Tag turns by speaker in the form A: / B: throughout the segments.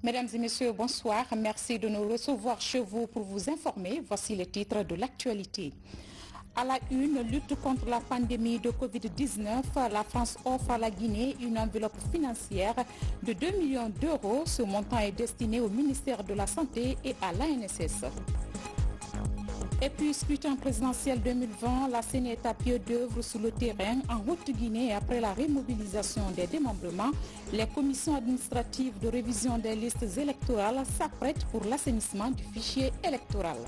A: Mesdames et messieurs, bonsoir. Merci de nous recevoir chez vous pour vous informer. Voici les titres de l'actualité. À la une, lutte contre la pandémie de Covid-19, la France offre à la Guinée une enveloppe financière de 2 millions d'euros. Ce montant est destiné au ministère de la Santé et à l'ANSS. Et puis, scrutin présidentiel 2020, la CENI est à pied d'œuvre sur le terrain en Haute-Guinée après la remobilisation des démembrements. Les commissions administratives de révision des listes électorales s'apprêtent pour l'assainissement du fichier électoral.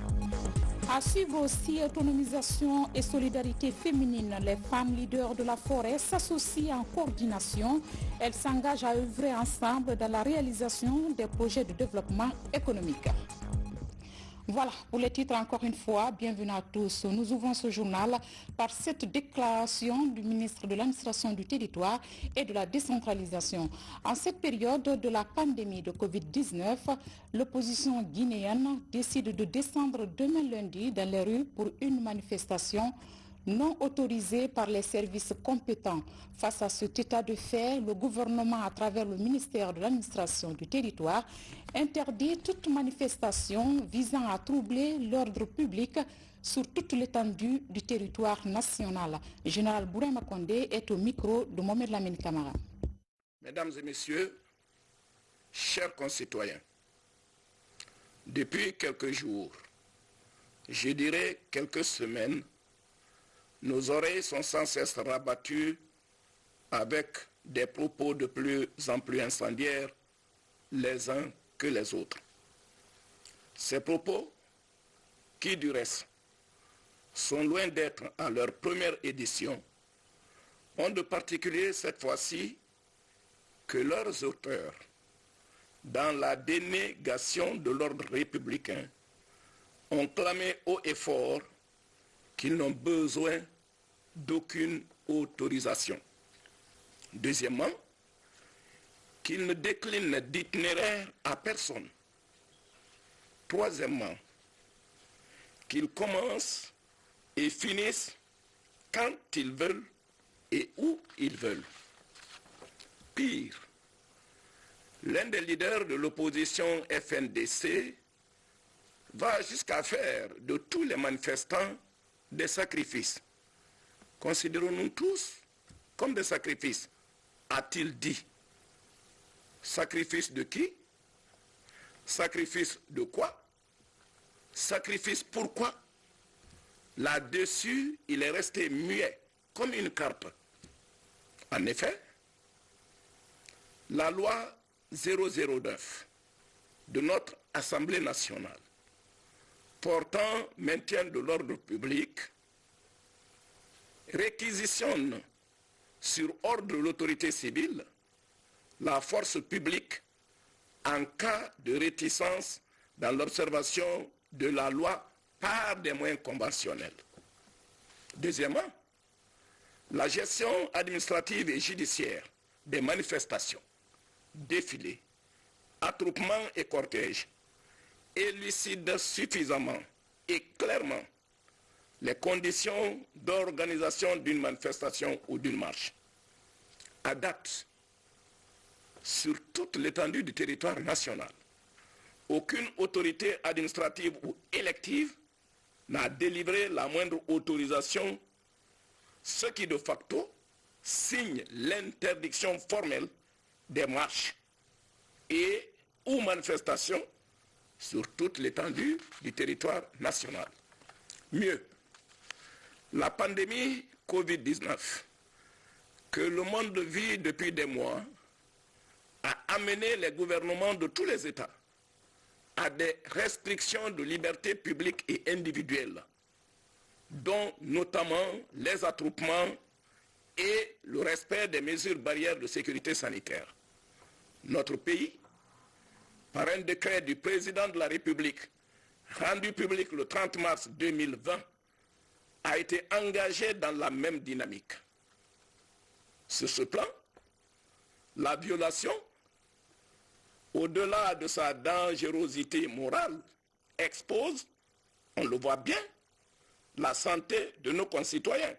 A: À suivre aussi autonomisation et solidarité féminine. Les femmes leaders de la forêt s'associent en coordination. Elles s'engagent à œuvrer ensemble dans la réalisation des projets de développement économique. Voilà, pour les titres encore une fois, bienvenue à tous. Nous ouvrons ce journal par cette déclaration du ministre de l'administration du territoire et de la décentralisation. En cette période de la pandémie de Covid-19, l'opposition guinéenne décide de descendre demain lundi dans les rues pour une manifestation non autorisée par les services compétents. Face à cet état de fait, le gouvernement, à travers le ministère de l'administration du territoire, interdit toute manifestation visant à troubler l'ordre public sur toute l'étendue du territoire national. Le général Bourema Condé est au micro de Mohamed Lamine Camara.
B: Mesdames et messieurs, chers concitoyens, depuis quelques jours, je dirais quelques semaines, nos oreilles sont sans cesse rabattues avec des propos de plus en plus incendiaires les uns que les autres. Ces propos, qui du reste sont loin d'être à leur première édition, ont de particulier cette fois-ci que leurs auteurs, dans la dénégation de l'ordre républicain, ont clamé haut et fort qu'ils n'ont besoin d'aucune autorisation. Deuxièmement, qu'ils ne déclinent d'itinéraire à personne. Troisièmement, qu'ils commencent et finissent quand ils veulent et où ils veulent. Pire, l'un des leaders de l'opposition FNDC va jusqu'à faire de tous les manifestants des sacrifices. Considérons-nous tous comme des sacrifices, a-t-il dit. Sacrifice de qui? Sacrifice de quoi? Sacrifice pourquoi? Là-dessus, il est resté muet, comme une carpe. En effet, la loi 009 de notre Assemblée nationale portant maintien de l'ordre public réquisitionne sur ordre de l'autorité civile la force publique en cas de réticence dans l'observation de la loi par des moyens conventionnels. Deuxièmement, la gestion administrative et judiciaire des manifestations, défilés, attroupements et cortèges élucide suffisamment et clairement les conditions d'organisation d'une manifestation ou d'une marche. À date, sur toute l'étendue du territoire national, aucune autorité administrative ou élective n'a délivré la moindre autorisation, ce qui de facto signe l'interdiction formelle des marches et ou manifestations sur toute l'étendue du territoire national. Mieux, la pandémie Covid-19 que le monde vit depuis des mois a amené les gouvernements de tous les États à des restrictions de liberté publique et individuelle, dont notamment les attroupements et le respect des mesures barrières de sécurité sanitaire. Notre pays, par un décret du président de la République, rendu public le 30 mars 2020, a été engagé dans la même dynamique. Sur ce plan, la violation, au-delà de sa dangerosité morale, expose, on le voit bien, la santé de nos concitoyens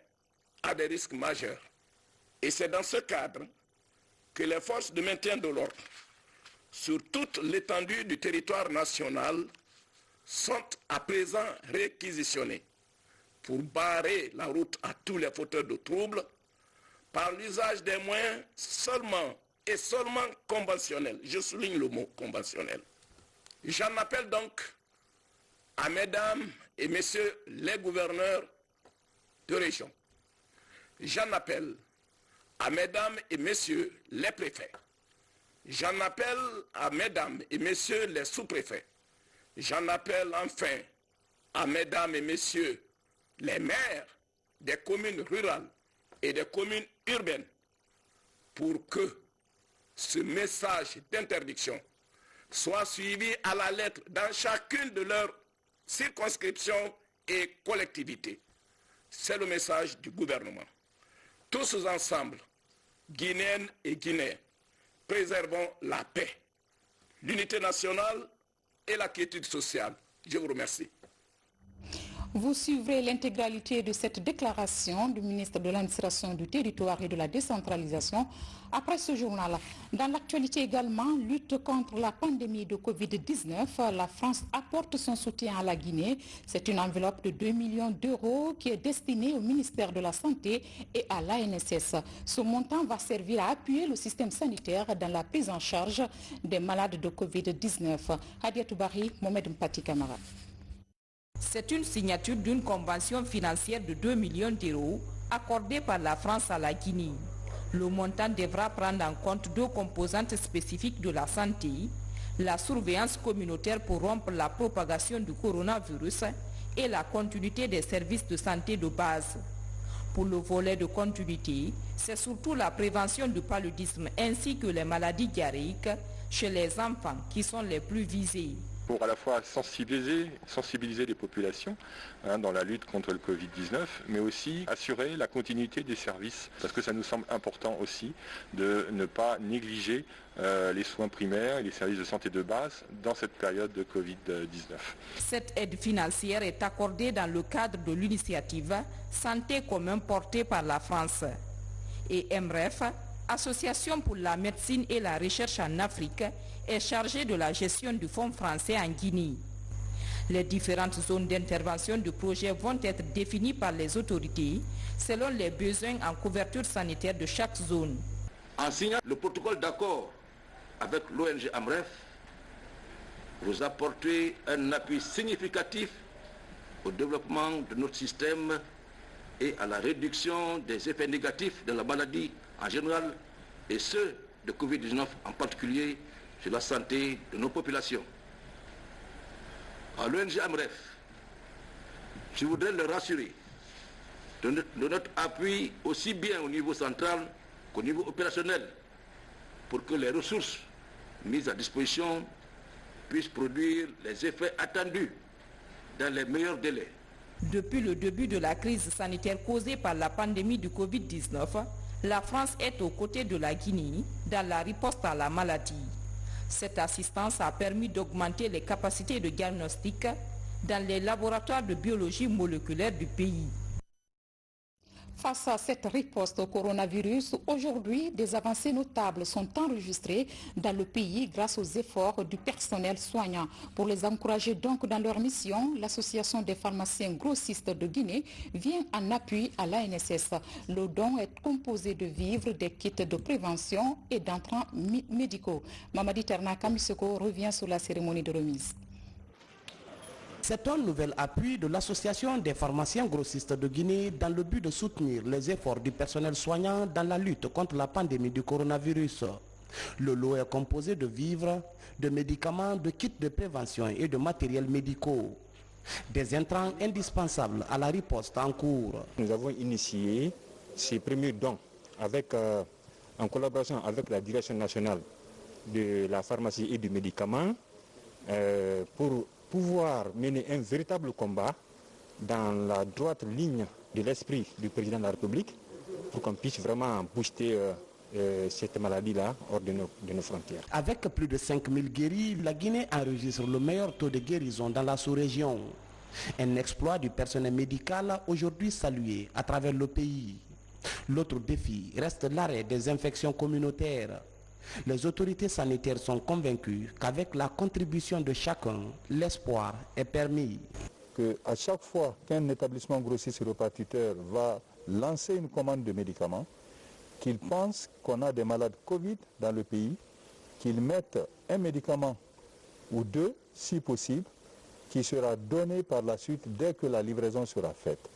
B: à des risques majeurs. Et c'est dans ce cadre que les forces de maintien de l'ordre sur toute l'étendue du territoire national sont à présent réquisitionnés pour barrer la route à tous les fauteurs de troubles par l'usage des moyens seulement conventionnels. Je souligne le mot conventionnel. J'en appelle donc à mesdames et messieurs les gouverneurs de région. J'en appelle à mesdames et messieurs les préfets. J'en appelle à mesdames et messieurs les sous-préfets. J'en appelle enfin à mesdames et messieurs les maires des communes rurales et des communes urbaines pour que ce message d'interdiction soit suivi à la lettre dans chacune de leurs circonscriptions et collectivités. C'est le message du gouvernement. Tous ensemble, Guinéennes et Guinéens, préservons la paix, l'unité nationale et la quiétude sociale. Je vous remercie.
A: Vous suivrez l'intégralité de cette déclaration du ministre de l'Administration du Territoire et de la Décentralisation après ce journal. Dans l'actualité également, lutte contre la pandémie de Covid-19, la France apporte son soutien à la Guinée. C'est une enveloppe de 2 millions d'euros qui est destinée au ministère de la Santé et à l'ANSS. Ce montant va servir à appuyer le système sanitaire dans la prise en charge des malades de Covid-19. Hadiatou Bari, Mohamed Mpati Kamara.
C: C'est une signature d'une convention financière de 2 millions d'euros accordée par la France à la Guinée. Le montant devra prendre en compte deux composantes spécifiques de la santé, la surveillance communautaire pour rompre la propagation du coronavirus et la continuité des services de santé de base. Pour le volet de continuité, c'est surtout la prévention du paludisme ainsi que les maladies diarrhéiques chez les enfants qui sont les plus visés.
D: Pour à la fois sensibiliser les populations dans la lutte contre le Covid-19, mais aussi assurer la continuité des services, parce que ça nous semble important aussi de ne pas négliger les soins primaires et les services de santé de base dans cette période de Covid-19.
C: Cette aide financière est accordée dans le cadre de l'initiative Santé commune portée par la France. Et MREF, Association pour la médecine et la recherche en Afrique, est chargée de la gestion du fonds français en Guinée. Les différentes zones d'intervention du projet vont être définies par les autorités selon les besoins en couverture sanitaire de chaque zone.
E: En signant le protocole d'accord avec l'ONG AMREF, vous apportez un appui significatif au développement de notre système et à la réduction des effets négatifs de la maladie en général et ceux de Covid-19 en particulier sur la santé de nos populations. À l'ONG AMREF, je voudrais le rassurer de notre appui aussi bien au niveau central qu'au niveau opérationnel pour que les ressources mises à disposition puissent produire les effets attendus dans les meilleurs délais.
C: Depuis le début de la crise sanitaire causée par la pandémie du Covid-19, la France est aux côtés de la Guinée dans la riposte à la maladie. Cette assistance a permis d'augmenter les capacités de diagnostic dans les laboratoires de biologie moléculaire du pays.
A: Face à cette riposte au coronavirus, aujourd'hui, des avancées notables sont enregistrées dans le pays grâce aux efforts du personnel soignant. Pour les encourager donc dans leur mission, l'Association des pharmaciens grossistes de Guinée vient en appui à l'ANSS. Le don est composé de vivres, des kits de prévention et d'entrants médicaux. Mamadi Terna Kamisoko revient sur la cérémonie de remise.
F: C'est un nouvel appui de l'Association des pharmaciens grossistes de Guinée dans le but de soutenir les efforts du personnel soignant dans la lutte contre la pandémie du coronavirus. Le lot est composé de vivres, de médicaments, de kits de prévention et de matériels médicaux. Des intrants indispensables à la riposte en cours.
G: Nous avons initié ces premiers dons en collaboration avec la Direction nationale de la pharmacie et du médicament pour pouvoir mener un véritable combat dans la droite ligne de l'esprit du président de la République pour qu'on puisse vraiment booster cette maladie-là hors de nos frontières.
F: Avec plus de 5000 guéris, la Guinée enregistre le meilleur taux de guérison dans la sous-région. Un exploit du personnel médical aujourd'hui salué à travers le pays. L'autre défi reste l'arrêt des infections communautaires. Les autorités sanitaires sont convaincues qu'avec la contribution de chacun, l'espoir est permis.
H: À chaque fois qu'un établissement grossiste répartiteur va lancer une commande de médicaments, qu'il pense qu'on a des malades Covid dans le pays, qu'ils mettent un médicament ou deux, si possible, qui sera donné par la suite dès que la livraison sera faite.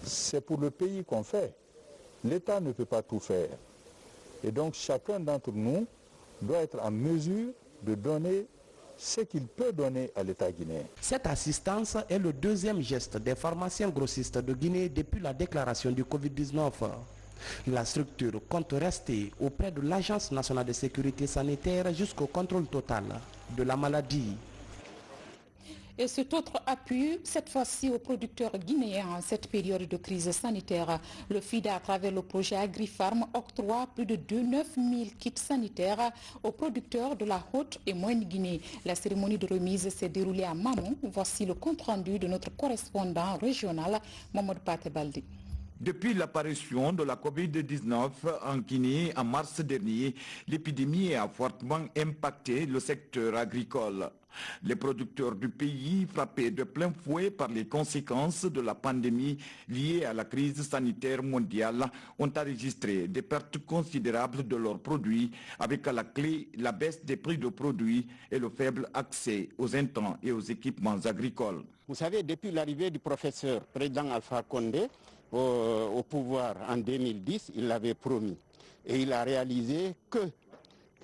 H: C'est pour le pays qu'on fait. L'État ne peut pas tout faire. Et donc chacun d'entre nous doit être en mesure de donner ce qu'il peut donner à l'État guinéen.
F: Cette assistance est le deuxième geste des pharmaciens grossistes de Guinée depuis la déclaration du Covid-19. La structure compte rester auprès de l'Agence nationale de sécurité sanitaire jusqu'au contrôle total de la maladie.
A: Et cet autre appui, cette fois-ci aux producteurs guinéens en cette période de crise sanitaire. Le FIDA, à travers le projet AgriFarm, octroie plus de 29 000 kits sanitaires aux producteurs de la Haute et Moyenne Guinée. La cérémonie de remise s'est déroulée à Mamon. Voici le compte-rendu de notre correspondant régional, Mamadou Patebaldi.
I: Depuis l'apparition de la Covid-19 en Guinée en mars dernier, l'épidémie a fortement impacté le secteur agricole. Les producteurs du pays, frappés de plein fouet par les conséquences de la pandémie liée à la crise sanitaire mondiale, ont enregistré des pertes considérables de leurs produits, avec à la clé la baisse des prix de produits et le faible accès aux intrants et aux équipements agricoles.
J: Vous savez, depuis l'arrivée du professeur président Alpha Condé au pouvoir en 2010, il l'avait promis. Et il a réalisé que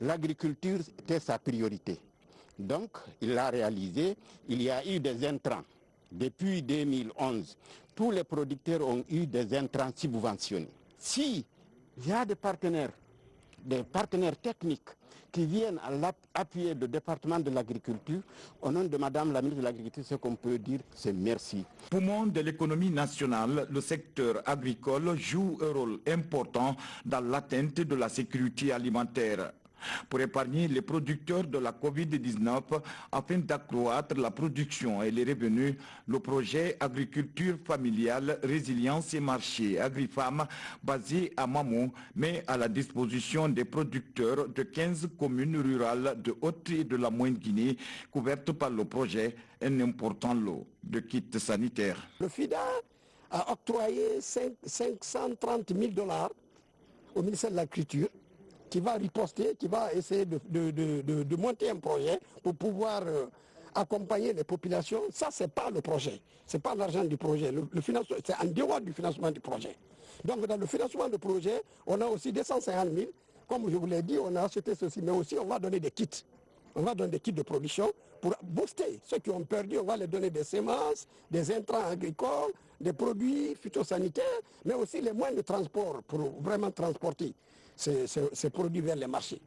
J: l'agriculture était sa priorité. Donc, il l'a réalisé. Il y a eu des intrants. Depuis 2011, tous les producteurs ont eu des intrants subventionnés. Si il y a des partenaires techniques qui viennent appuyer le département de l'agriculture, au nom de Madame la ministre de l'Agriculture, ce qu'on peut dire, c'est merci.
I: Poumon de l'économie nationale, le secteur agricole joue un rôle important dans l'atteinte de la sécurité alimentaire. Pour épargner les producteurs de la Covid-19 afin d'accroître la production et les revenus, le projet Agriculture familiale, résilience et marché AgriFarm basé à Mamon met à la disposition des producteurs de 15 communes rurales de Haute et de la Moyenne Guinée couvertes par le projet un important lot de kits sanitaires.
K: Le FIDA a octroyé 530 000 $ au ministère de l'Agriculture, qui va riposter, qui va essayer de monter un projet pour pouvoir accompagner les populations. Ça, ce n'est pas le projet, ce n'est pas l'argent du projet. Le financement, c'est en dehors du financement du projet. Donc, dans le financement du projet, on a aussi 250 000. Comme je vous l'ai dit, on a acheté ceci, mais aussi on va donner des kits. On va donner des kits de production pour booster ceux qui ont perdu. On va les donner des semences, des intrants agricoles, des produits phytosanitaires, mais aussi les moyens de transport pour vraiment transporter ces produits vers les marchés.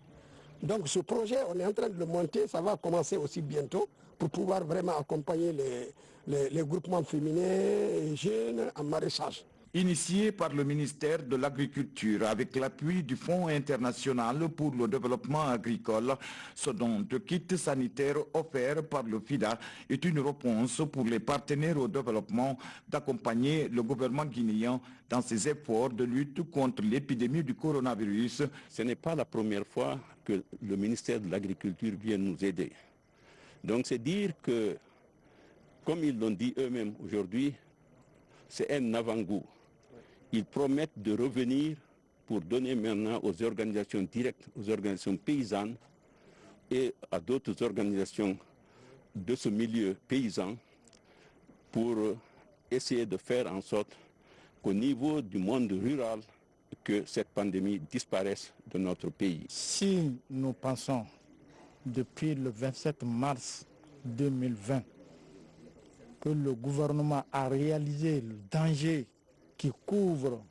K: Donc ce projet, on est en train de le monter, ça va commencer aussi bientôt pour pouvoir vraiment accompagner les groupements féminins et jeunes en maraîchage.
I: Initié par le ministère de l'Agriculture avec l'appui du Fonds international pour le développement agricole, ce don de kits sanitaires offert par le FIDA est une réponse pour les partenaires au développement d'accompagner le gouvernement guinéen dans ses efforts de lutte contre l'épidémie du coronavirus.
J: Ce n'est pas la première fois que le ministère de l'Agriculture vient nous aider. Donc c'est dire que, comme ils l'ont dit eux-mêmes aujourd'hui, c'est un avant-goût. Ils promettent de revenir pour donner maintenant aux organisations directes, aux organisations paysannes et à d'autres organisations de ce milieu paysan pour essayer de faire en sorte qu'au niveau du monde rural, que cette pandémie disparaisse de notre pays.
L: Si nous pensons depuis le 27 mars 2020 que le gouvernement a réalisé le danger qui couvre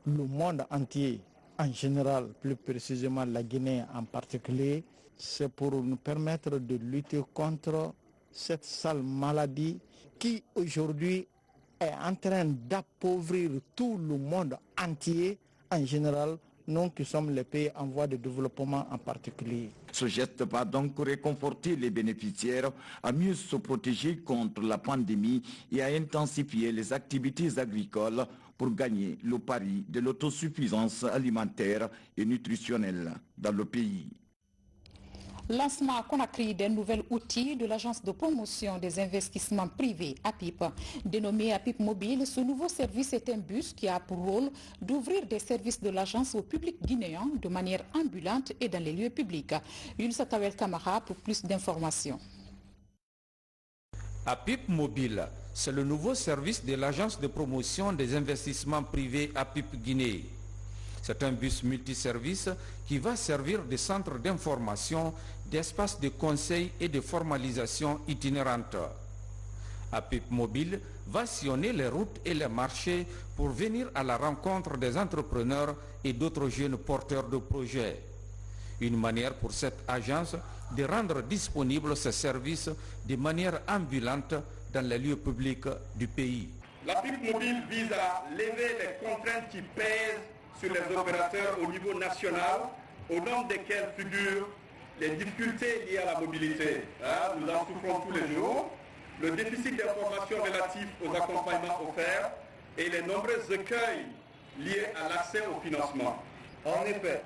L: le monde entier, en général, plus précisément la Guinée en particulier, c'est pour nous permettre de lutter contre cette sale maladie qui aujourd'hui est en train d'appauvrir tout le monde entier, en général, nous qui sommes les pays en voie de développement en particulier.
I: Ce geste va donc réconforter les bénéficiaires à mieux se protéger contre la pandémie et à intensifier les activités agricoles pour gagner le pari de l'autosuffisance alimentaire et nutritionnelle dans le pays.
A: Lancement à Conakry d'un nouvel outil de l'Agence de promotion des investissements privés, APIP. Dénommé APIP Mobile, ce nouveau service est un bus qui a pour rôle d'ouvrir des services de l'agence au public guinéen de manière ambulante et dans les lieux publics. Younusa Kawel Kamara pour plus d'informations.
M: APIP Mobile, c'est le nouveau service de l'Agence de promotion des investissements privés APIP Guinée. C'est un bus multiservice qui va servir de centre d'information, d'espace de conseil et de formalisation itinérante. APIP Mobile va sillonner les routes et les marchés pour venir à la rencontre des entrepreneurs et d'autres jeunes porteurs de projets. Une manière pour cette agence de rendre disponibles ces services de manière ambulante dans les lieux publics du pays.
N: L'APIP Mobile vise à lever les contraintes qui pèsent sur les opérateurs au niveau national, au nombre desquels figurent les difficultés liées à la mobilité. Nous en souffrons tous les jours, le déficit d'informations relatif aux accompagnements offerts et les nombreux écueils liés à l'accès au financement. En effet,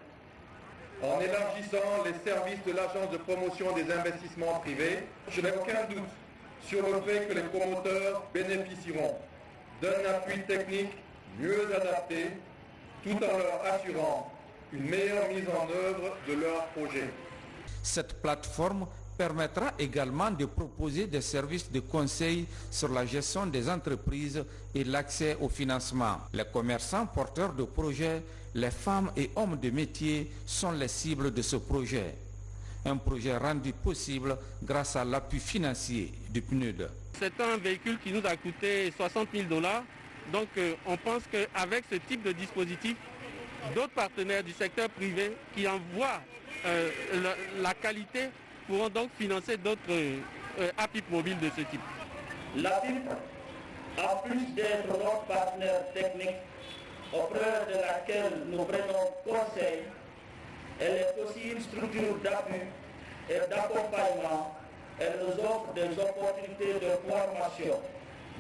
N: en élargissant les services de l'Agence de promotion des investissements privés, je n'ai aucun doute sur le fait que les promoteurs bénéficieront d'un appui technique mieux adapté, tout en leur assurant une meilleure mise en œuvre de leurs projets.
M: Cette plateforme permettra également de proposer des services de conseil sur la gestion des entreprises et l'accès au financement. Les commerçants porteurs de projets, les femmes et hommes de métier sont les cibles de ce projet. Un projet rendu possible grâce à l'appui financier du PNUD.
O: C'est un véhicule qui nous a coûté $60 000. Donc on pense qu'avec ce type de dispositif, d'autres partenaires du secteur privé qui envoient la qualité pourront donc financer d'autres APIP mobiles de ce type.
P: L'APIP, en plus d'être notre partenaire technique auprès de laquelle nous prenons conseil, elle est aussi une structure d'appui et d'accompagnement. Elle nous offre des opportunités de formation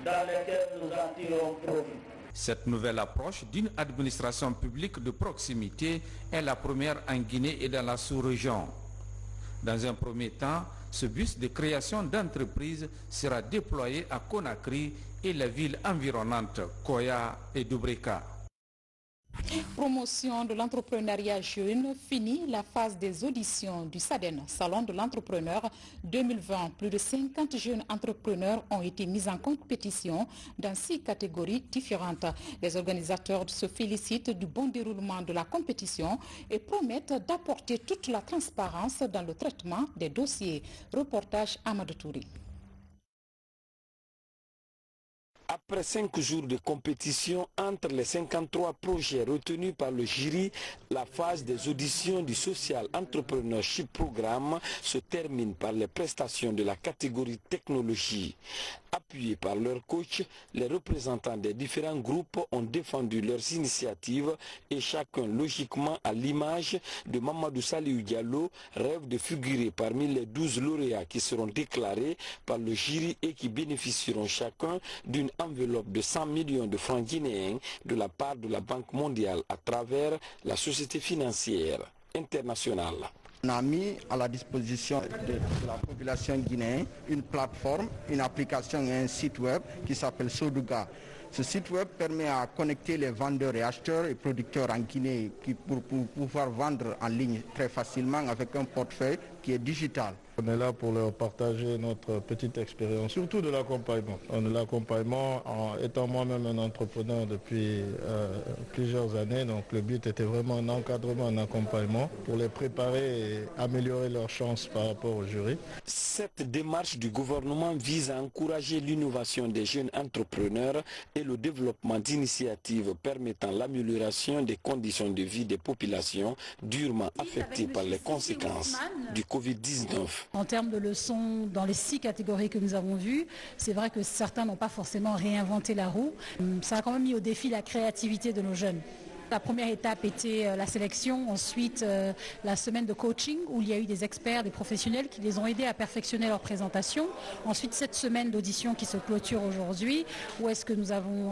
P: dans lesquelles nous en tirons profit.
M: Cette nouvelle approche d'une administration publique de proximité est la première en Guinée et dans la sous-région. Dans un premier temps, ce bus de création d'entreprises sera déployé à Conakry et les villes environnantes, Koya et Dubrika.
A: Promotion de l'entrepreneuriat jeune, fini la phase des auditions du SADEN, Salon de l'entrepreneur 2020. Plus de 50 jeunes entrepreneurs ont été mis en compétition dans 6 catégories différentes. Les organisateurs se félicitent du bon déroulement de la compétition et promettent d'apporter toute la transparence dans le traitement des dossiers. Reportage Amadou Touré.
Q: Après 5 jours de compétition entre les 53 projets retenus par le jury, la phase des auditions du Social Entrepreneurship Programme se termine par les prestations de la catégorie technologie. Appuyés par leurs coachs, les représentants des différents groupes ont défendu leurs initiatives et chacun, logiquement à l'image de Mamadou Saliou Diallo, rêve de figurer parmi les 12 lauréats qui seront déclarés par le jury et qui bénéficieront chacun d'une enveloppe de 100 millions de francs guinéens de la part de la Banque mondiale à travers la société financière internationale.
J: On a mis à la disposition de la population guinéenne une plateforme, une application et un site web qui s'appelle Sodouga. Ce site web permet à connecter les vendeurs et acheteurs et producteurs en Guinée pour pouvoir vendre en ligne très facilement avec un portefeuille qui est digital.
R: On est là pour leur partager notre petite expérience, surtout de l'accompagnement. De l'accompagnement, en étant moi-même un entrepreneur depuis plusieurs années, donc le but était vraiment un encadrement, un accompagnement pour les préparer et améliorer leurs chances par rapport au jury.
Q: Cette démarche du gouvernement vise à encourager l'innovation des jeunes entrepreneurs et le développement d'initiatives permettant l'amélioration des conditions de vie des populations durement affectées par les conséquences du Covid-19.
S: En termes de leçons, dans les 6 catégories que nous avons vues, c'est vrai que certains n'ont pas forcément réinventé la roue. Ça a quand même mis au défi la créativité de nos jeunes. La première étape était la sélection, ensuite la semaine de coaching où il y a eu des experts, des professionnels qui les ont aidés à perfectionner leur présentation. Ensuite cette semaine d'audition qui se clôture aujourd'hui où est-ce que nous avons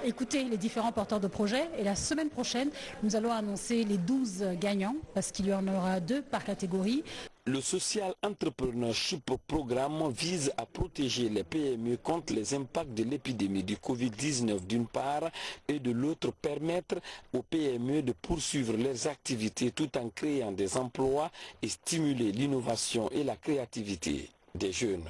S: écouté les différents porteurs de projets. Et la semaine prochaine, nous allons annoncer les 12 gagnants parce qu'il y en aura 2 par catégorie.
Q: Le Social Entrepreneurship Programme vise à protéger les PME contre les impacts de l'épidémie du Covid-19 d'une part et de l'autre permettre aux PME de poursuivre leurs activités tout en créant des emplois et stimuler l'innovation et la créativité des jeunes.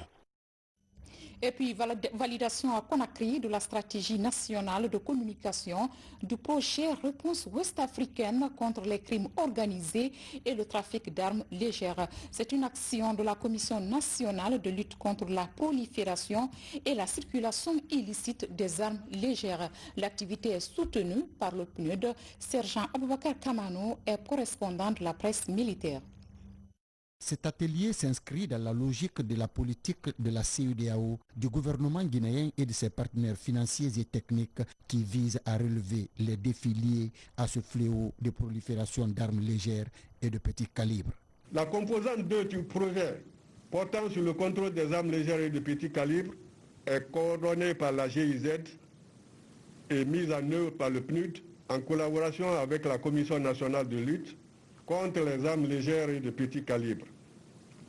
A: Et puis, validation à Conakry de la stratégie nationale de communication du projet Réponse ouest-africaine contre les crimes organisés et le trafic d'armes légères. C'est une action de la Commission nationale de lutte contre la prolifération et la circulation illicite des armes légères. L'activité est soutenue par le PNUD. Sergent Aboubakar Kamano est correspondant de la presse militaire.
T: Cet atelier s'inscrit dans la logique de la politique de la CEDEAO, du gouvernement guinéen et de ses partenaires financiers et techniques qui vise à relever les défis liés à ce fléau de prolifération d'armes légères et de petit calibre.
U: La composante 2 du projet portant sur le contrôle des armes légères et de petit calibre est coordonnée par la GIZ et mise en œuvre par le PNUD en collaboration avec la Commission nationale de lutte contre les armes légères et de petit calibre.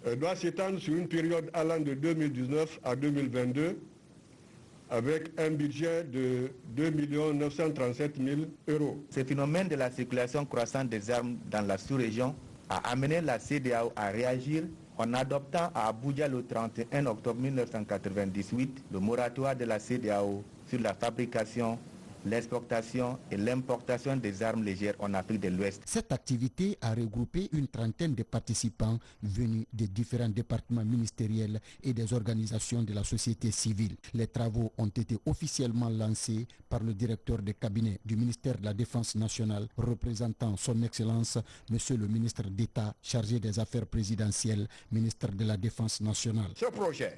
U: Elle doit s'étendre sur une période allant de 2019 à 2022 avec un budget de 2 937 000 €.
V: Ce phénomène de la circulation croissante des armes dans la sous-région a amené la CEDEAO à réagir en adoptant à Abuja le 31 octobre 1998 le moratoire de la CEDEAO sur la fabrication, l'exportation et l'importation des armes légères en Afrique de l'Ouest.
T: Cette activité a regroupé une trentaine de participants venus des différents départements ministériels et des organisations de la société civile. Les travaux ont été officiellement lancés par le directeur de cabinet du ministère de la Défense nationale, représentant son Excellence, Monsieur le ministre d'État chargé des affaires présidentielles, ministre de la Défense nationale.
W: Ce projet,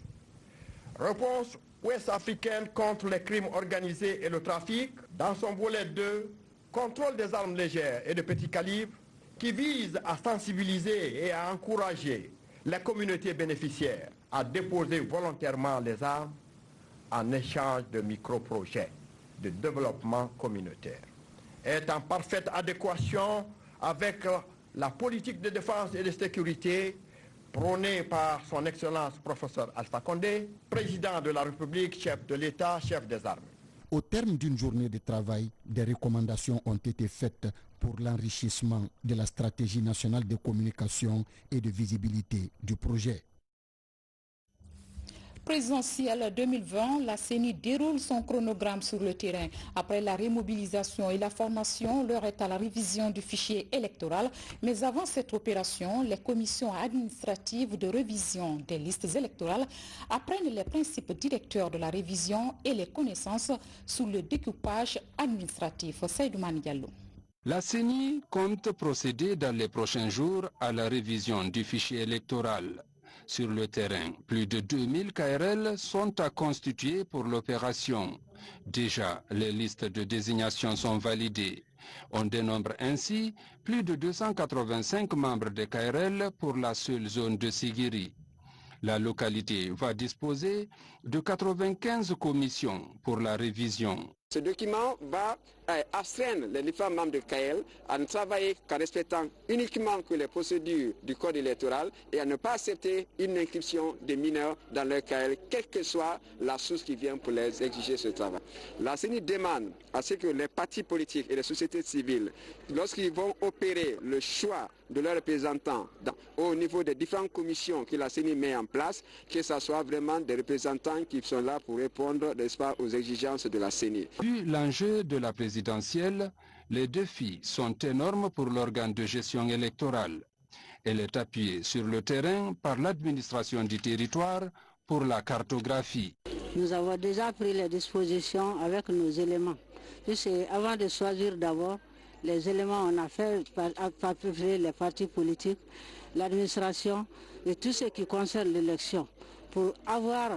W: Réponse ouest-africaine contre les crimes organisés et le trafic, dans son volet 2, contrôle des armes légères et de petit calibre, qui vise à sensibiliser et à encourager les communautés bénéficiaires à déposer volontairement les armes en échange de micro-projets de développement communautaire, est en parfaite adéquation avec la politique de défense et de sécurité prôné par son Excellence professeur Alpha Condé, président de la République, chef de l'État, chef des armées.
T: Au terme d'une journée de travail, des recommandations ont été faites pour l'enrichissement de la stratégie nationale de communication et de visibilité du projet.
A: Présidentielle 2020, la CENI déroule son chronogramme sur le terrain. Après la remobilisation et la formation, l'heure est à la révision du fichier électoral. Mais avant cette opération, les commissions administratives de révision des listes électorales apprennent les principes directeurs de la révision et les connaissances sous le découpage administratif. Seydouman Diallo.
X: La CENI compte procéder dans les prochains jours à la révision du fichier électoral. Sur le terrain, plus de 2000 KRL sont à constituer pour l'opération. Déjà, les listes de désignation sont validées. On dénombre ainsi plus de 285 membres de KRL pour la seule zone de Sigiri. La localité va disposer de 95 commissions pour la révision.
Y: Ce document va astreindre les différents membres de KL à ne travailler qu'en respectant uniquement que les procédures du code électoral et à ne pas accepter une inscription des mineurs dans leur KL, quelle que soit la source qui vient pour les exiger ce travail. La CENI demande à ce que les partis politiques et les sociétés civiles, lorsqu'ils vont opérer le choix de leurs représentants au niveau des différentes commissions que la CENI met en place, que ce soit vraiment des représentants qui sont là pour répondre, n'est-ce pas, aux exigences de la CENI.
X: Vu l'enjeu de la présidentielle, les défis sont énormes pour l'organe de gestion électorale. Elle est appuyée sur le terrain par l'administration du territoire pour la cartographie.
Z: Nous avons déjà pris les dispositions avec nos éléments. Avant de choisir d'abord les éléments, on a fait papier les partis politiques, l'administration et tout ce qui concerne l'élection pour avoir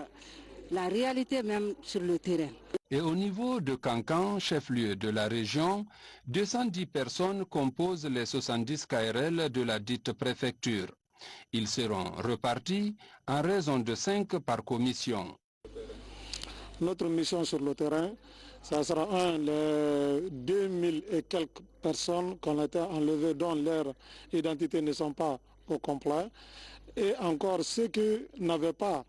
Z: la réalité même sur le terrain.
X: Et au niveau de Kankan, chef-lieu de la région, 210 personnes composent les 70 KRL de la dite préfecture. Ils seront repartis en raison de 5 par commission.
B: Notre mission sur le terrain, ça sera les 2000 et quelques personnes qu'on a été enlevées dont leurs identités ne sont pas au complet. Et encore ceux qui n'avaient pas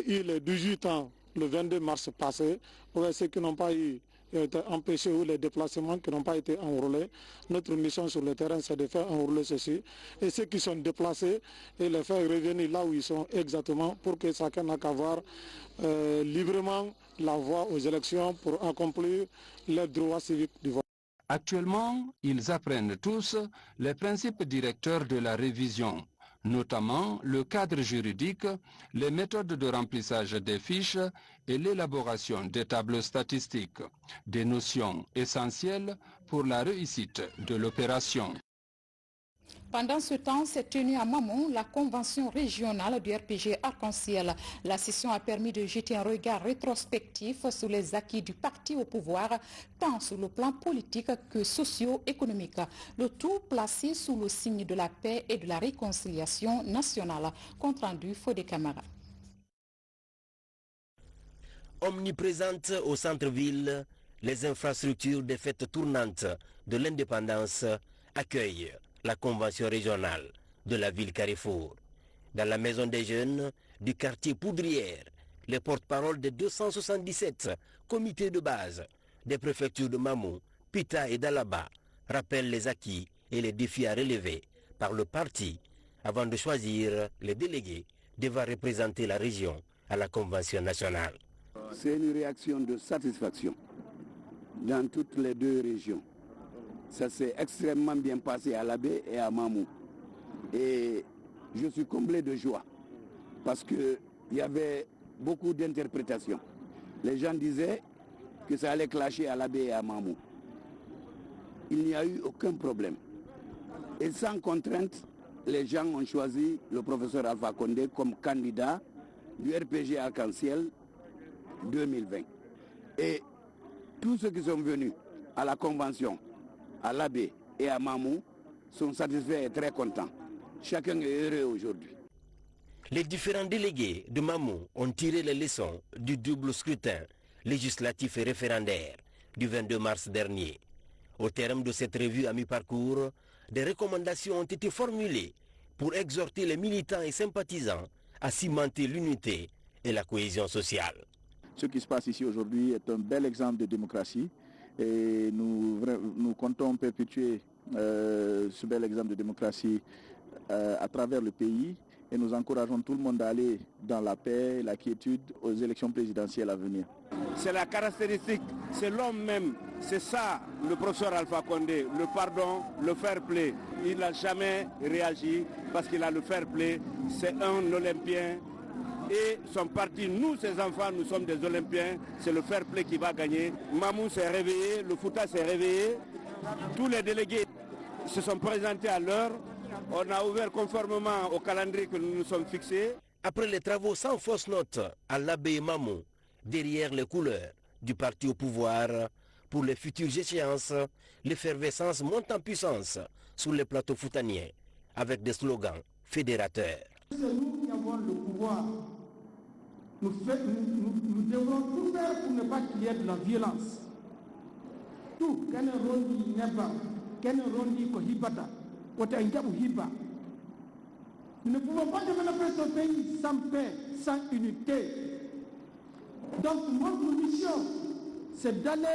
B: eu les 18 ans le 22 mars passé, ou ceux qui n'ont pas été empêchés ou les déplacements qui n'ont pas été enrôlés. Notre mission sur le terrain, c'est de faire enrôler ceci. Et ceux qui sont déplacés, et les faire revenir là où ils sont exactement pour que chacun n'a qu'à avoir librement la voie aux élections pour accomplir les droits civiques du vote.
X: Actuellement, ils apprennent tous les principes directeurs de la révision, notamment le cadre juridique, les méthodes de remplissage des fiches et l'élaboration des tableaux statistiques, des notions essentielles pour la réussite de l'opération.
A: Pendant ce temps, s'est tenue à Mamon la convention régionale du RPG Arc-en-Ciel. La session a permis de jeter un regard rétrospectif sur les acquis du parti au pouvoir, tant sur le plan politique que socio-économique. Le tout placé sous le signe de la paix et de la réconciliation nationale. Compte rendu Fodé Camara.
C: Omniprésentes au centre-ville, les infrastructures des fêtes tournantes de l'indépendance accueillent la convention régionale de la ville Carrefour. Dans la maison des jeunes du quartier Poudrière, les porte-paroles des 277 comités de base des préfectures de Mamou, Pita et d'Alaba rappellent les acquis et les défis à relever par le parti avant de choisir les délégués devant représenter la région à la convention nationale.
D: C'est une réaction de satisfaction dans toutes les deux régions. Ça s'est extrêmement bien passé à Labé et à Mamou. Et je suis comblé de joie parce qu'il y avait beaucoup d'interprétations. Les gens disaient que ça allait clasher à Labé et à Mamou. Il n'y a eu aucun problème. Et sans contrainte, les gens ont choisi le professeur Alpha Condé comme candidat du RPG Arc-en-Ciel 2020. Et tous ceux qui sont venus à la convention, à Labé et à Mamou, sont satisfaits et très contents. Chacun est heureux aujourd'hui.
C: Les différents délégués de Mamou ont tiré les leçons du double scrutin législatif et référendaire du 22 mars dernier. Au terme de cette revue à mi-parcours, des recommandations ont été formulées pour exhorter les militants et sympathisants à cimenter l'unité et la cohésion sociale.
E: Ce qui se passe ici aujourd'hui est un bel exemple de démocratie et nous comptons perpétuer ce bel exemple de démocratie à travers le pays et nous encourageons tout le monde à aller dans la paix et la quiétude aux élections présidentielles à venir.
G: C'est la caractéristique, c'est l'homme même, c'est ça le professeur Alpha Condé, le pardon, le fair play. Il n'a jamais réagi parce qu'il a le fair play, c'est un Olympien. Et son parti, nous ses enfants, nous sommes des Olympiens, c'est le fair play qui va gagner. Mamou s'est réveillé, le Fouta s'est réveillé, tous les délégués se sont présentés à l'heure, on a ouvert conformément au calendrier que nous nous sommes fixés.
C: Après les travaux sans fausse note à l'Abbé et Mamou, derrière les couleurs du parti au pouvoir, pour les futures échéances, l'effervescence monte en puissance sur les plateaux foutaniens, avec des slogans fédérateurs.
H: C'est nous qui avons le pouvoir. Nous devrons tout faire pour ne pas qu'il y ait de la violence. Tout, nous ne pouvons pas développer ce pays sans paix, sans unité. Donc notre mission, c'est d'aller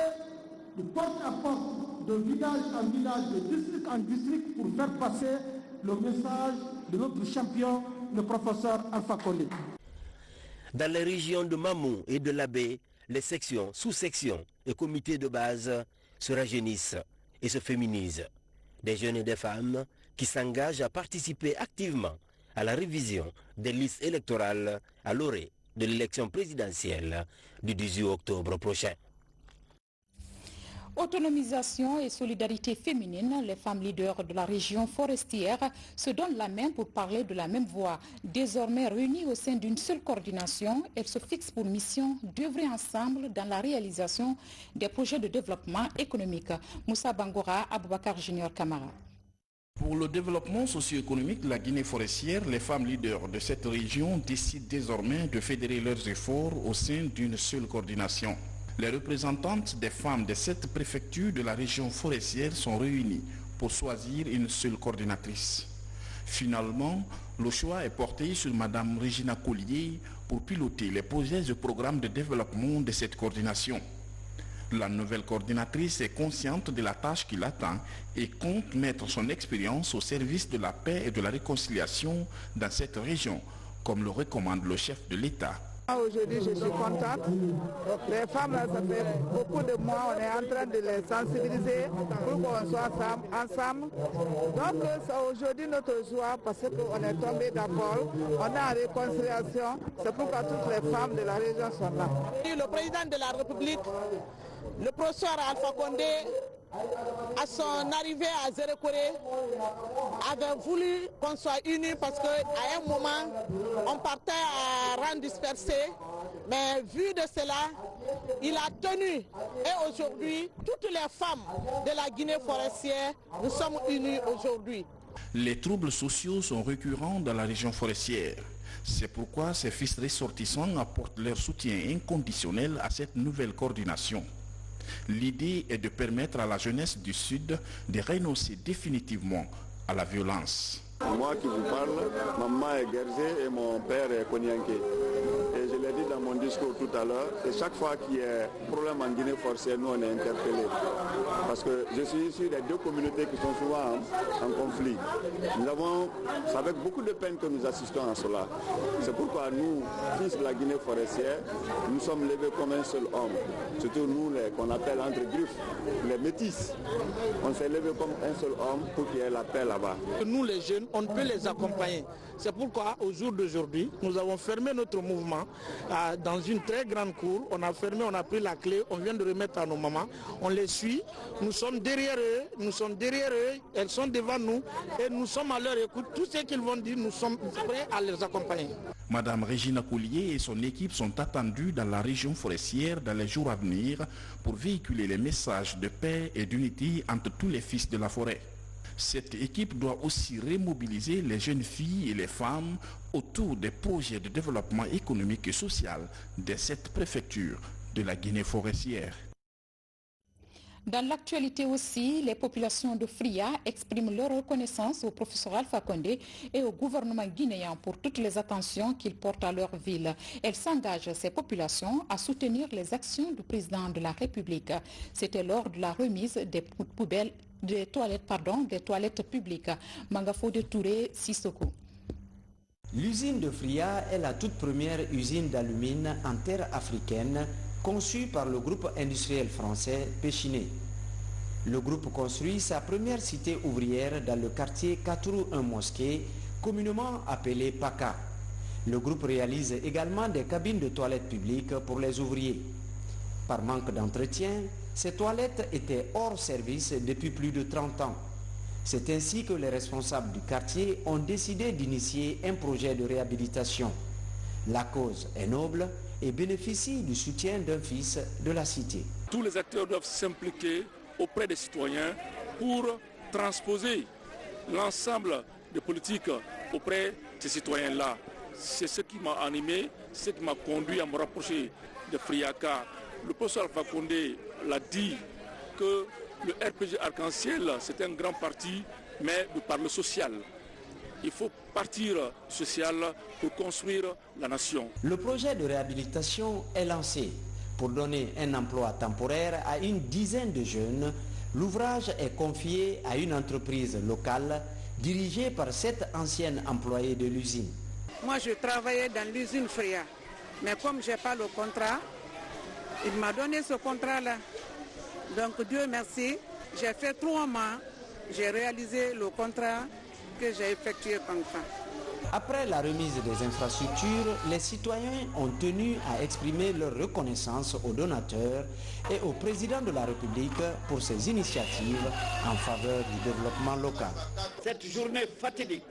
H: de porte à porte, de village en village, de district en district pour faire passer le message de notre champion, le professeur Alpha Condé.
C: Dans les régions de Mamou et de l'Abbé, les sections, sous-sections et comités de base se rajeunissent et se féminisent. Des jeunes et des femmes qui s'engagent à participer activement à la révision des listes électorales à l'orée de l'élection présidentielle du 18 octobre prochain.
A: Autonomisation et solidarité féminine, les femmes leaders de la région forestière se donnent la main pour parler de la même voix. Désormais réunies au sein d'une seule coordination, elles se fixent pour mission d'œuvrer ensemble dans la réalisation des projets de développement économique. Moussa Bangora, Aboubakar Junior Camara.
F: Pour le développement socio-économique de la Guinée forestière, les femmes leaders de cette région décident désormais de fédérer leurs efforts au sein d'une seule coordination. Les représentantes des femmes de cette préfecture de la région forestière sont réunies pour choisir une seule coordinatrice. Finalement, le choix est porté sur Mme Regina Collier pour piloter les projets et programmes de développement de cette coordination. La nouvelle coordinatrice est consciente de la tâche qui l'attend et compte mettre son expérience au service de la paix et de la réconciliation dans cette région, comme le recommande le chef de l'État.
I: Aujourd'hui, je suis contente. Les femmes, là, ça fait beaucoup de mois, on est en train de les sensibiliser pour qu'on soit ensemble. Donc, c'est aujourd'hui notre joie parce qu'on est tombé d'accord, on est en réconciliation. C'est pourquoi toutes les femmes de la région sont là.
K: Le président de la République, le professeur Alpha Condé, à son arrivée à Zérekoré, avait voulu qu'on soit unis parce qu'à un moment, on partait à rang dispersé. Mais vu de cela, il a tenu. Et aujourd'hui, toutes les femmes de la Guinée forestière, nous sommes unis aujourd'hui.
F: Les troubles sociaux sont récurrents dans la région forestière. C'est pourquoi ces fils ressortissants apportent leur soutien inconditionnel à cette nouvelle coordination. L'idée est de permettre à la jeunesse du Sud de renoncer définitivement à la violence.
D: Moi qui vous parle, maman est Guerzé et mon père est Konyanké. Et je l'ai dit dans mon discours tout à l'heure, et chaque fois qu'il y a problème en Guinée forestière, nous on est interpellés. Parce que je suis issu des deux communautés qui sont souvent en conflit. C'est avec beaucoup de peine que nous assistons à cela. C'est pourquoi nous, fils de la Guinée forestière, nous sommes levés comme un seul homme. Surtout nous, qu'on appelle entre griffes, les métis. On s'est levés comme un seul homme pour qu'il y ait la paix là-bas.
K: Nous les jeunes, on peut les accompagner. C'est pourquoi au jour d'aujourd'hui, nous avons fermé notre mouvement dans une très grande cour. On a fermé, on a pris la clé, on vient de remettre à nos mamans. On les suit, nous sommes derrière eux, elles sont devant nous et nous sommes à leur écoute. Tout ce qu'ils vont dire, nous sommes prêts à les accompagner.
F: Madame Regina Collier et son équipe sont attendues dans la région forestière dans les jours à venir pour véhiculer les messages de paix et d'unité entre tous les fils de la forêt. Cette équipe doit aussi remobiliser les jeunes filles et les femmes autour des projets de développement économique et social de cette préfecture de la Guinée forestière.
A: Dans l'actualité aussi, les populations de Fria expriment leur reconnaissance au professeur Alpha Condé et au gouvernement guinéen pour toutes les attentions qu'ils portent à leur ville. Elles s'engagent, ces populations, à soutenir les actions du président de la République. C'était lors de la remise des toilettes publiques. Mangafo de Touré, Sissoko.
L: L'usine de Fria est la toute première usine d'alumine en terre africaine conçue par le groupe industriel français Péchiné. Le groupe construit sa première cité ouvrière dans le quartier Katrourou 1 Mosquée, communément appelé PACA. Le groupe réalise également des cabines de toilettes publiques pour les ouvriers. Par manque d'entretien, ces toilettes étaient hors service depuis plus de 30 ans. C'est ainsi que les responsables du quartier ont décidé d'initier un projet de réhabilitation. La cause est noble et bénéficie du soutien d'un fils de la cité.
N: Tous les acteurs doivent s'impliquer auprès des citoyens pour transposer l'ensemble des politiques auprès de ces citoyens-là. C'est ce qui m'a animé, ce qui m'a conduit à me rapprocher de Friaka. Le professeur Alpha Condé l'a dit que le RPG Arc-en-Ciel, c'est un grand parti, mais par le social. Il faut partir social pour construire la nation.
L: Le projet de réhabilitation est lancé. Pour donner un emploi temporaire à une dizaine de jeunes, l'ouvrage est confié à une entreprise locale dirigée par 7 anciennes employées de l'usine.
I: Moi, je travaillais dans l'usine Fria, mais comme je n'ai pas le contrat, il m'a donné ce contrat-là. Donc Dieu merci, j'ai fait 3 mois, j'ai réalisé le contrat que j'ai effectué comme ça.
L: Après la remise des infrastructures, les citoyens ont tenu à exprimer leur reconnaissance aux donateurs et au président de la République pour ses initiatives en faveur du développement local.
J: Cette journée fatidique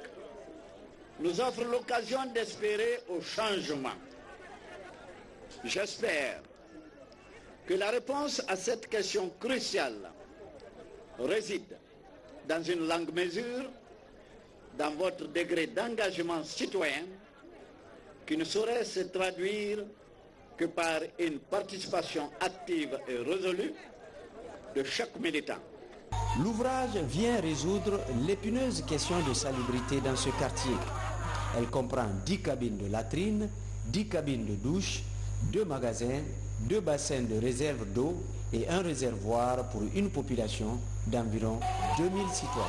J: nous offre l'occasion d'espérer au changement. J'espère que la réponse à cette question cruciale réside dans une longue mesure dans votre degré d'engagement citoyen qui ne saurait se traduire que par une participation active et résolue de chaque militant.
L: L'ouvrage vient résoudre l'épineuse question de salubrité dans ce quartier. Elle comprend 10 cabines de latrines, 10 cabines de douche, 2 magasins, 2 bassins de réserve d'eau et un réservoir pour une population d'environ 2000 citoyens.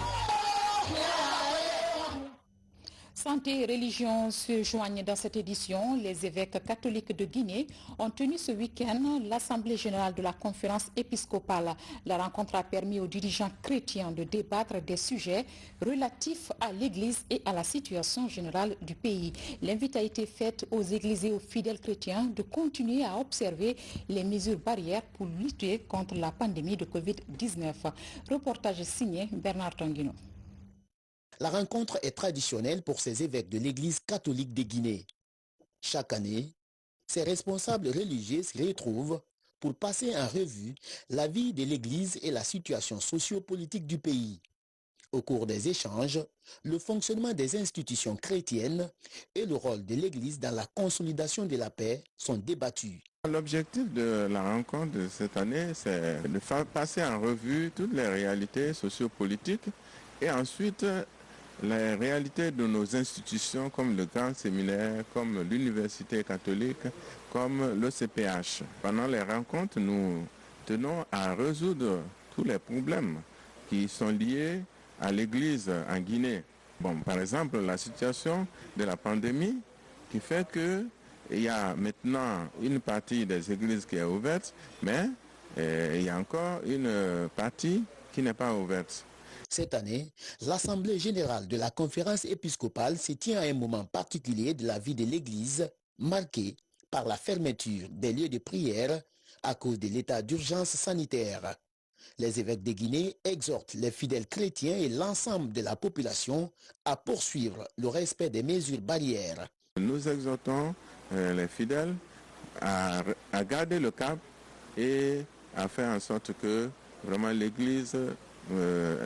A: Santé et religion se joignent dans cette édition. Les évêques catholiques de Guinée ont tenu ce week-end l'Assemblée générale de la conférence épiscopale. La rencontre a permis aux dirigeants chrétiens de débattre des sujets relatifs à l'Église et à la situation générale du pays. L'invite a été faite aux églises et aux fidèles chrétiens de continuer à observer les mesures barrières pour lutter contre la pandémie de Covid-19. Reportage signé Bernard Tanguino.
M: La rencontre est traditionnelle pour ces évêques de l'Église catholique de Guinée. Chaque année, ces responsables religieux se retrouvent pour passer en revue la vie de l'Église et la situation socio-politique du pays. Au cours des échanges, le fonctionnement des institutions chrétiennes et le rôle de l'Église dans la consolidation de la paix sont débattus.
O: L'objectif de la rencontre de cette année, c'est de faire passer en revue toutes les réalités sociopolitiques et ensuite les réalités de nos institutions comme le Grand Séminaire, comme l'Université catholique, comme le CPH. Pendant les rencontres, nous tenons à résoudre tous les problèmes qui sont liés à l'Église en Guinée. Bon, par exemple, la situation de la pandémie qui fait qu'il y a maintenant une partie des églises qui est ouverte, mais il y a encore une partie qui n'est pas ouverte.
M: Cette année, l'Assemblée générale de la conférence épiscopale se tient à un moment particulier de la vie de l'Église, marqué par la fermeture des lieux de prière à cause de l'état d'urgence sanitaire. Les évêques de Guinée exhortent les fidèles chrétiens et l'ensemble de la population à poursuivre le respect des mesures barrières.
O: Nous exhortons les fidèles à garder le cap et à faire en sorte que vraiment l'Église,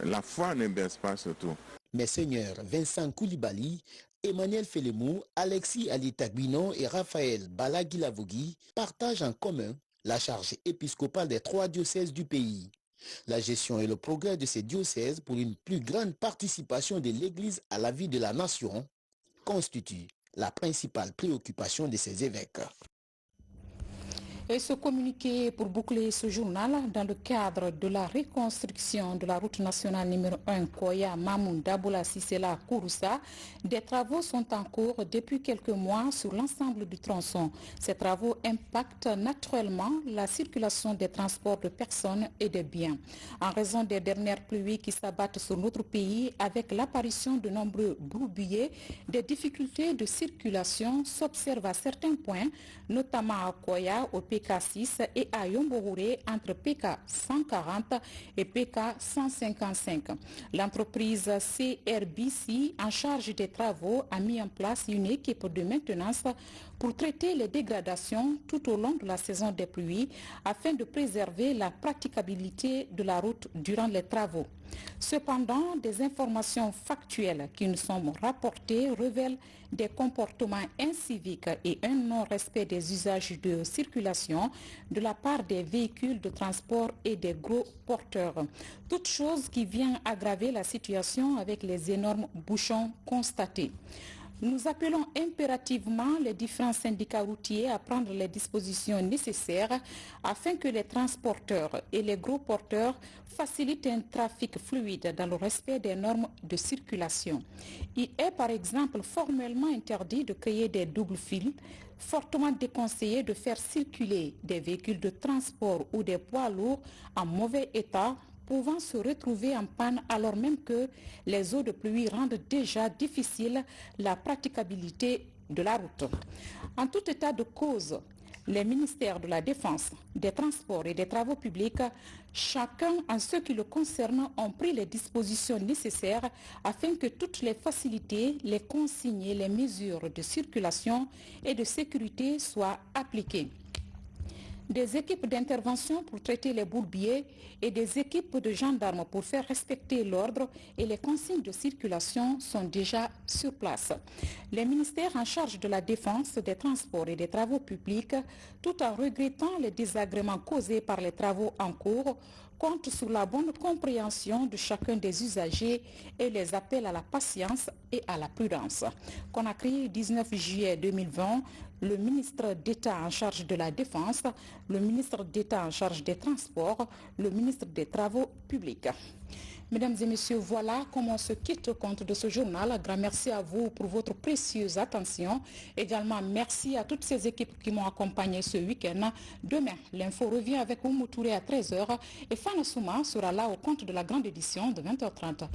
O: la foi ne baisse pas surtout.
M: Messeigneurs Vincent Koulibaly, Emmanuel Félémou, Alexis Ali Tagbinon et Raphaël Balaguilavogui partagent en commun la charge épiscopale des 3 diocèses du pays. La gestion et le progrès de ces diocèses pour une plus grande participation de l'Église à la vie de la nation constituent la principale préoccupation de ces évêques.
A: Et ce communiqué pour boucler ce journal, dans le cadre de la reconstruction de la route nationale numéro 1 Koya Mamoun Daboula Sissela Kouroussa, des travaux sont en cours depuis quelques mois sur l'ensemble du tronçon. Ces travaux impactent naturellement la circulation des transports de personnes et de biens. En raison des dernières pluies qui s'abattent sur notre pays, avec l'apparition de nombreux bourbiers, des difficultés de circulation s'observent à certains points, notamment à Koya, au PK6 et à Yombouré entre PK 140 et PK 155. L'entreprise CRBC en charge des travaux a mis en place une équipe de maintenance pour traiter les dégradations tout au long de la saison des pluies afin de préserver la praticabilité de la route durant les travaux. Cependant, des informations factuelles qui nous sont rapportées révèlent des comportements inciviques et un non-respect des usages de circulation de la part des véhicules de transport et des gros porteurs. Toute chose qui vient aggraver la situation avec les énormes bouchons constatés. Nous appelons impérativement les différents syndicats routiers à prendre les dispositions nécessaires afin que les transporteurs et les gros porteurs facilitent un trafic fluide dans le respect des normes de circulation. Il est par exemple formellement interdit de créer des doubles fils, fortement déconseillé de faire circuler des véhicules de transport ou des poids lourds en mauvais état pouvant se retrouver en panne alors même que les eaux de pluie rendent déjà difficile la praticabilité de la route. En tout état de cause, les ministères de la Défense, des Transports et des Travaux publics, chacun en ce qui le concerne, ont pris les dispositions nécessaires afin que toutes les facilités, les consignes et les mesures de circulation et de sécurité soient appliquées. Des équipes d'intervention pour traiter les bourbiers et des équipes de gendarmes pour faire respecter l'ordre et les consignes de circulation sont déjà sur place. Les ministères en charge de la défense, des transports et des travaux publics, tout en regrettant les désagréments causés par les travaux en cours, comptent sur la bonne compréhension de chacun des usagers et les appels à la patience et à la prudence. Conakry, 19 juillet 2020, le ministre d'État en charge de la Défense, le ministre d'État en charge des Transports, le ministre des Travaux publics. Mesdames et messieurs, voilà comment on se quitte compte de ce journal. Un grand merci à vous pour votre précieuse attention. Également, merci à toutes ces équipes qui m'ont accompagné ce week-end. Demain, l'info revient avec Oumou Touré à 13h et Fana Souma sera là au compte de la grande édition de 20h30.